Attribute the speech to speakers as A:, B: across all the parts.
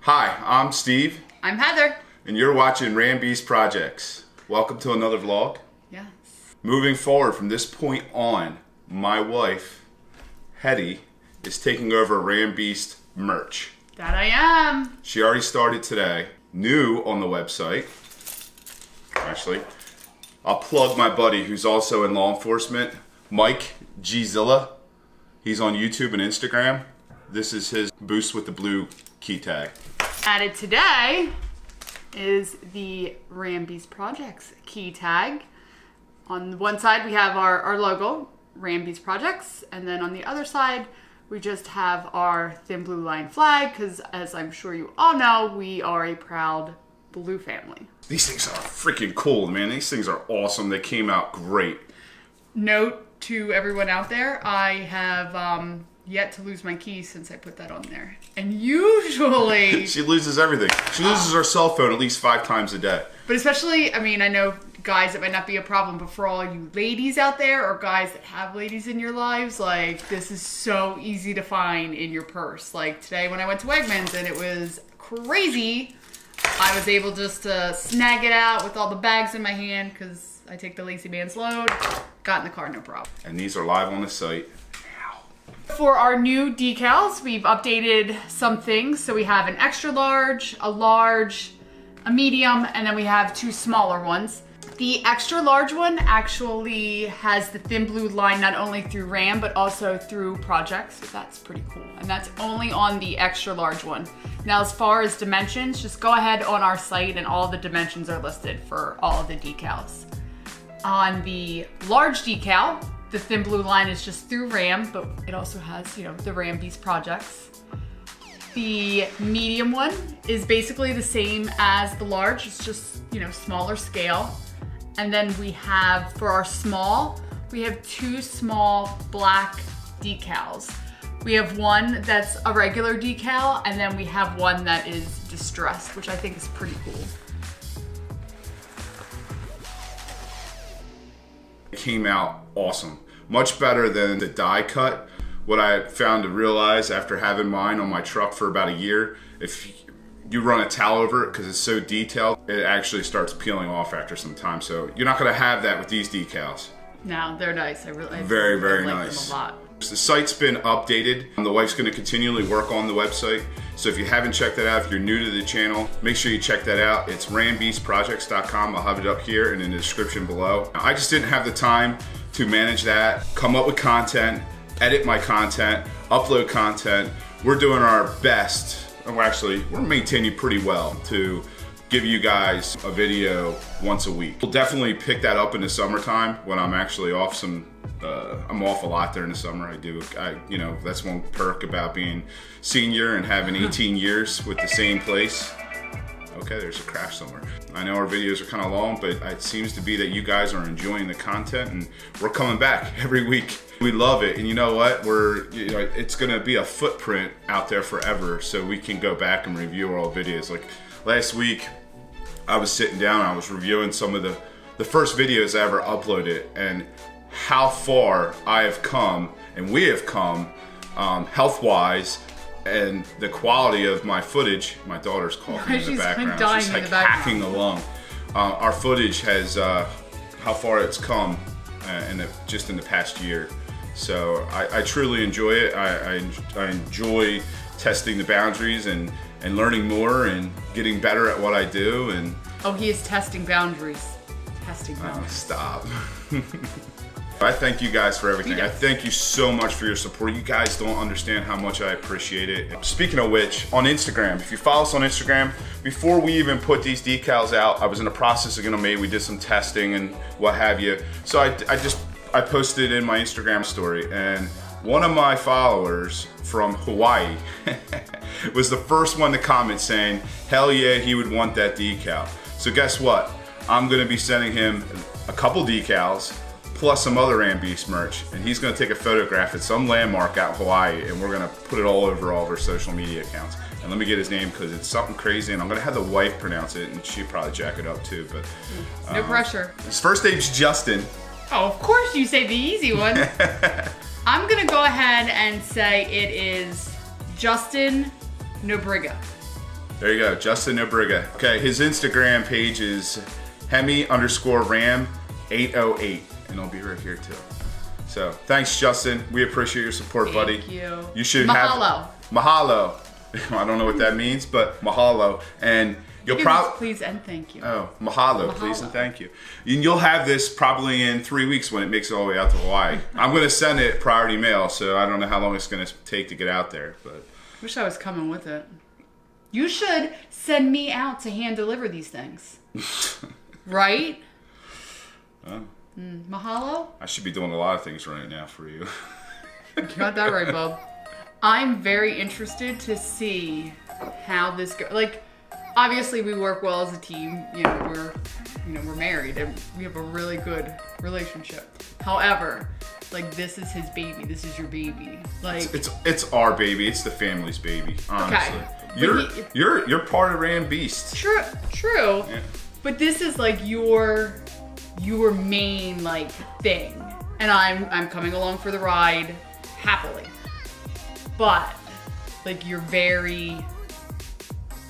A: Hi, I'm Steve.
B: I'm Heather.
A: And you're watching Ram Beast Projects. Welcome to another vlog.
B: Yes.
A: Moving forward from this point on, my wife, Heddy, is taking over Ram Beast merch.
B: That I am.
A: She already started today. New on the website. Actually, I'll plug my buddy who's also in law enforcement, Mike Gzilla. He's on YouTube and Instagram. This is his boost with the blue key tag.
B: Added today is the Ram Beast Projects key tag. On one side we have our logo, Ram Beast Projects, and then on the other side we just have our thin blue line flag because, as I'm sure you all know, we are a proud blue family.
A: These things are freaking cool, man. These things are awesome. They came out great.
B: Note to everyone out there, I have yet to lose my keys since I put that on there. And usually...
A: She loses everything. She loses her cell phone at least 5 times a day.
B: But especially, I mean, I know guys, it might not be a problem, but for all you ladies out there or guys that have ladies in your lives, like, this is so easy to find in your purse. Like today when I went to Wegmans and it was crazy, I was able just to snag it out with all the bags in my hand because I take the lazy man's load. Got in the car, no problem.
A: And these are live on the site.
B: For our new decals, we've updated some things. So we have an extra large, a medium, and then we have 2 smaller ones. The extra large one actually has the thin blue line not only through Ram, but also through Projects. So that's pretty cool. And that's only on the extra large one. Now, as far as dimensions, just go ahead on our site and all the dimensions are listed for all of the decals. On the large decal, the thin blue line is just through Ram, but it also has, you know, the Ram Beast Projects. The medium one is basically the same as the large. It's just, you know, smaller scale. And then we have, for our small, we have 2 small black decals. We have one that's a regular decal, and then we have one that is distressed, which I think is pretty cool.
A: It came out awesome. Much better than the die cut. What I found to realize after having mine on my truck for about a year, if you run a towel over it because it's so detailed, it actually starts peeling off after some time. So you're not going to have that with these decals.
B: No, they're nice. I really
A: very
B: like
A: nice.
B: them a lot.
A: The site's been updated. The wife's going to continually work on the website. So if you haven't checked that out, if you're new to the channel, make sure you check that out. It's rambeastprojects.com. I'll have it up here and in the description below. I just didn't have the time to manage that, come up with content, edit my content, upload content. We're doing our best. We're maintaining pretty well to give you guys a video once a week. We'll definitely pick that up in the summertime when I'm actually off I'm off a lot during the summer. You know, that's one perk about being senior and having 18 years with the same place. Okay, there's a crash somewhere. I know our videos are kind of long, but it seems to be that you guys are enjoying the content and we're coming back every week. We love it, and you know what? It's gonna be a footprint out there forever, so we can go back and review our old videos. Like last week, I was sitting down, I was reviewing some of the first videos I ever uploaded, and how far I have come, and we have come, health-wise, and the quality of my footage. My daughter's coughing in the background. She's like hacking along. Our footage has, how far it's come just in the past year. So I truly enjoy it. I enjoy testing the boundaries and learning more and getting better at what I do. And
B: oh, he is testing boundaries. Testing boundaries.
A: Stop. I thank you guys for everything. I thank you so much for your support. You guys don't understand how much I appreciate it. Speaking of which, on Instagram, if you follow us on Instagram, before we even put these decals out, I was in the process of getting them made. We did some testing and what have you. So I posted in my Instagram story, and one of my followers from Hawaii was the first one to comment saying, hell yeah, he would want that decal. So guess what? I'm gonna be sending him a couple decals, plus some other Ram Beast merch, and he's gonna take a photograph at some landmark out in Hawaii, and we're gonna put it all over all of our social media accounts. And let me get his name because it's something crazy, and I'm gonna have the wife pronounce it, and she'd probably jack it up too. But
B: no pressure.
A: His first name's Justin.
B: Oh, of course you say the easy one. I'm gonna go ahead and say it is Justin Nobriga.
A: There you go, Justin Obriga. Okay, his Instagram page is Hemi_Ram808, and I'll be right here too. So thanks, Justin. We appreciate your support, buddy.
B: Thank you.
A: You should
B: Mahalo.
A: Mahalo. I don't know what that means, but mahalo. And you'll probably
B: please and thank you.
A: Oh, mahalo, please and thank you. And you'll have this probably in 3 weeks when it makes it all the way out to Hawaii. I'm going to send it priority mail, so I don't know how long it's going to take to get out there. But
B: wish I was coming with it. You should send me out to hand deliver these things. Right?
A: Oh.
B: Mahalo?
A: I should be doing a lot of things right now for you.
B: You got that right, bub. I'm very interested to see how this goes. Like, obviously we work well as a team. We're married and we have a really good relationship. However, like, this is his baby. This is your baby. Like,
A: it's our baby. It's the family's baby. Honestly,
B: okay.
A: You're part of Ram Beast.
B: True. Yeah. But this is like your main like thing, and I'm coming along for the ride happily. But like, you're very.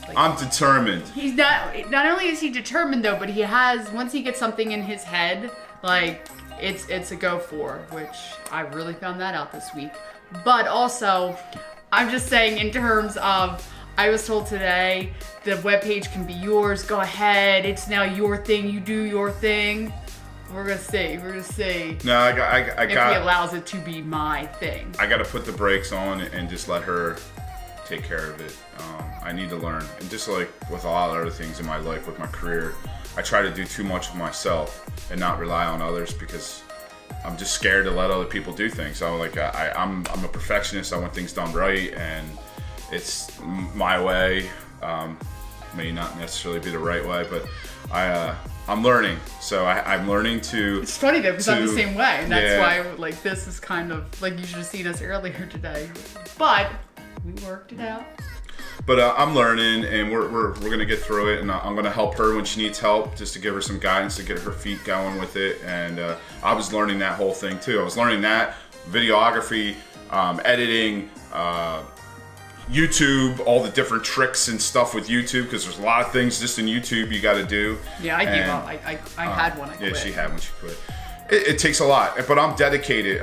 B: Like,
A: I'm determined.
B: He's not only is he determined though, but he has, once he gets something in his head, like, it's a go for, which I really found that out this week. But also, I'm just saying in terms of, I was told today the webpage can be yours. Go ahead. It's now your thing. You do your thing. We're gonna see.
A: No, I
B: if he allows it to be my thing.
A: I got to put the brakes on and just let her take care of it. I need to learn, and just like with a lot of other things in my life, with my career, I try to do too much of myself and not rely on others because I'm just scared to let other people do things. So like I'm a perfectionist. I want things done right, and it's my way. May not necessarily be the right way, but I'm learning. So I'm learning to.
B: It's funny though, because I'm the same way, and that's why like this is kind of like, you should have seen us earlier today, but we worked it out.
A: But I'm learning, and we're gonna get through it, and I'm gonna help her when she needs help, just to give her some guidance to get her feet going with it. And I was learning that whole thing too. I was learning that videography, editing, YouTube, all the different tricks and stuff with YouTube, because there's a lot of things just in YouTube you got to do.
B: Yeah, I gave up. I had one. I quit.
A: Yeah, she had one. She quit. It takes a lot, but I'm dedicated.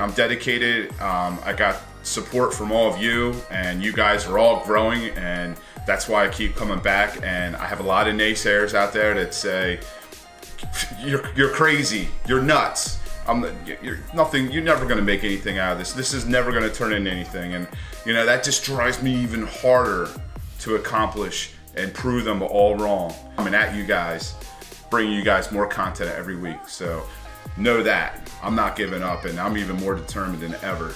A: I got support from all of you, and you guys are all growing, and that's why I keep coming back. And I have a lot of naysayers out there that say you're crazy, you're nuts. You're nothing. You're never going to make anything out of this. This is never going to turn into anything, and that just drives me even harder to accomplish and prove them all wrong. I'm at you guys, bringing you guys more content every week. So know that I'm not giving up, and I'm even more determined than ever.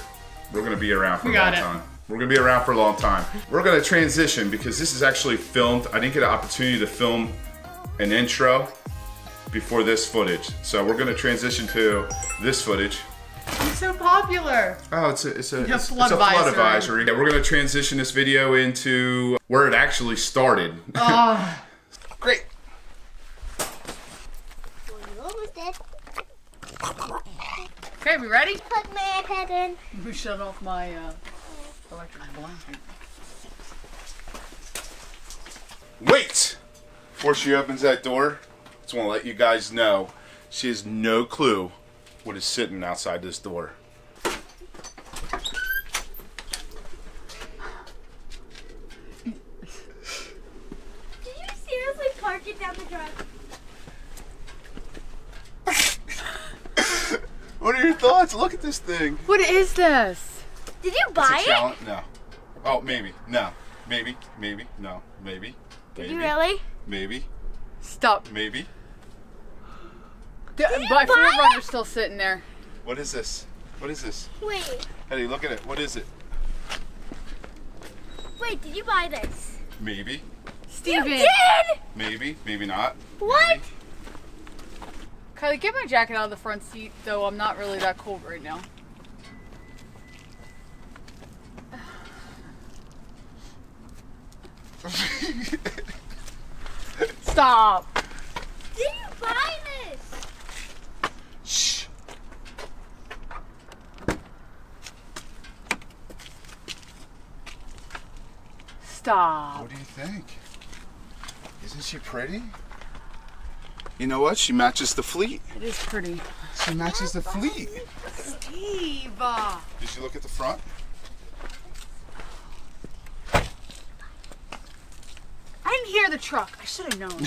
A: We're going to be around for a long time. We're going to be around for a long time. We're going to transition because this is actually filmed. I didn't get an opportunity to film an intro before this footage. So we're going to transition to this footage.
B: It's so popular.
A: Oh, it's a flood advisory. Yeah, we're going to transition this video into where it actually started.
B: Oh.
A: Great.
B: Okay, we ready?
C: Put my iPad in.
B: We shut off my electric blanket.
A: Wait! Before she opens that door, I just want to let you guys know she has no clue what is sitting outside this door.
C: Did you seriously park it down the drive?
A: What are your thoughts? Look at this thing.
B: What is this?
C: Did you buy it?
A: No. Oh, maybe. No. Maybe. Maybe. No. Maybe.
C: Did you really?
A: Maybe.
B: Stop.
A: Maybe.
B: My Forerunner's still sitting there.
A: What is this? What is this?
C: Wait.
A: Heddy, look at it. What is it?
C: Wait, did you buy this?
A: Maybe.
B: Steven.
C: You did?
A: Maybe. Maybe not.
C: What?
A: Maybe.
B: Kylie, get my jacket out of the front seat, though I'm not really that cold right now. Stop.
C: Did you buy this?
A: Shh.
B: Stop.
A: What do you think? Isn't she pretty? You know what? She matches the fleet.
B: It is pretty.
A: She matches the fleet.
B: Steve!
A: Did you look at the front?
B: I didn't hear the truck. I should have known.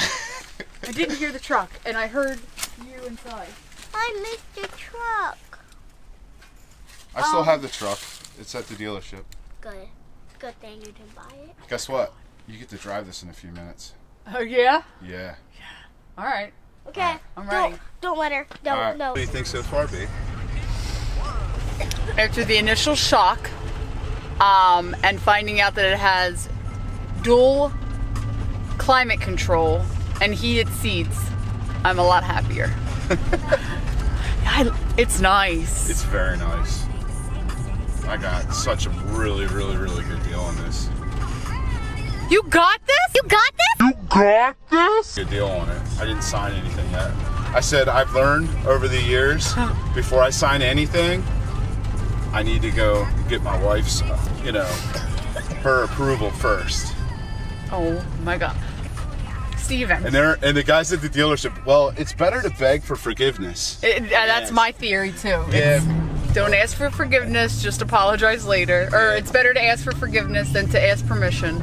B: I didn't hear the truck, and I heard you inside.
C: I missed the truck.
A: I still have the truck. It's at the dealership.
C: Good. Good thing you didn't buy it.
A: Guess what? You get to drive this in a few minutes.
B: Oh, yeah?
A: Yeah.
B: All right.
C: Okay.
B: I'm ready.
C: Don't let her. Don't.
A: All right.
C: No.
A: What do you think so far, B?
B: After the initial shock, and finding out that it has dual climate control and heated seats, I'm a lot happier. It's nice.
A: It's very nice. I got such a really good deal on this.
B: You got this? You got this?
A: You got this? Good deal on it. I didn't sign anything yet. I said I've learned over the years, before I sign anything, I need to go get my wife's, you know, her approval first.
B: Oh my God. Steven.
A: And the guys at the dealership, well, it's better to beg for forgiveness.
B: That's my theory too.
A: Yeah.
B: Don't ask for forgiveness, just apologize later. Or it's better to ask for forgiveness than to ask permission.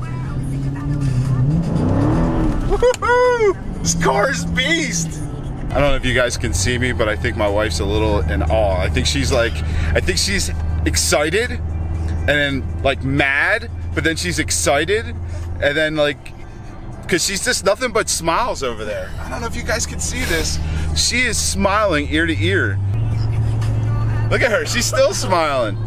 A: Woohoo! This car is beast! I don't know if you guys can see me, but I think my wife's a little in awe. I think she's excited, and then like mad, but then she's excited, and then like, because she's just nothing but smiles over there. I don't know if you guys can see this. She is smiling ear to ear. Look at her, she's still smiling.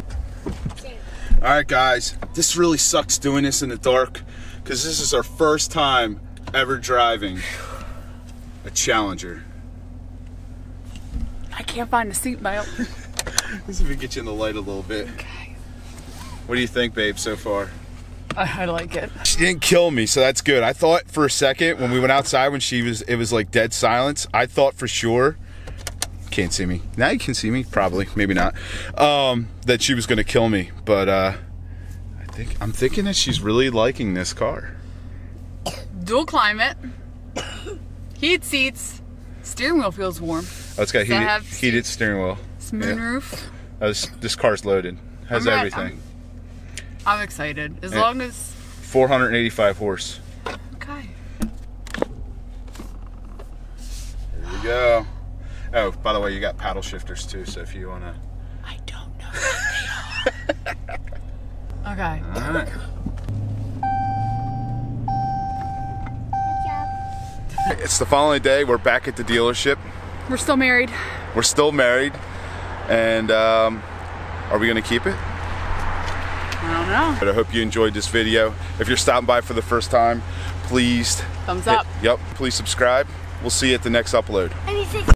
A: All right, guys, this really sucks doing this in the dark, because this is our first time ever driving a Challenger.
B: I can't find a seatbelt.
A: Let's see if we can get you in the light a little bit.
B: Okay.
A: What do you think, babe, so far?
B: I like it.
A: She didn't kill me, so that's good. I thought for a second when we went outside when it was like dead silence, I thought for sure, can't see me. Now you can see me, probably, maybe not, that she was gonna kill me. But I'm thinking that she's really liking this car.
B: Dual climate, heated seats, steering wheel feels warm.
A: Oh, it's got heated steering wheel.
B: Smooth roof.
A: This car's loaded. Has everything.
B: I'm excited. As long as
A: 485 horse.
B: Okay.
A: Here we go. Oh, by the way, you got paddle shifters too, so if you wanna.
B: I don't know what they are. Okay.
A: All right.
C: Good job.
A: It's the following day. We're back at the dealership.
B: We're still married.
A: We're still married, and are we gonna keep it?
B: I don't know.
A: But I hope you enjoyed this video. If you're stopping by for the first time, please
B: Thumbs up.
A: Please subscribe. We'll see you at the next upload.
C: And he says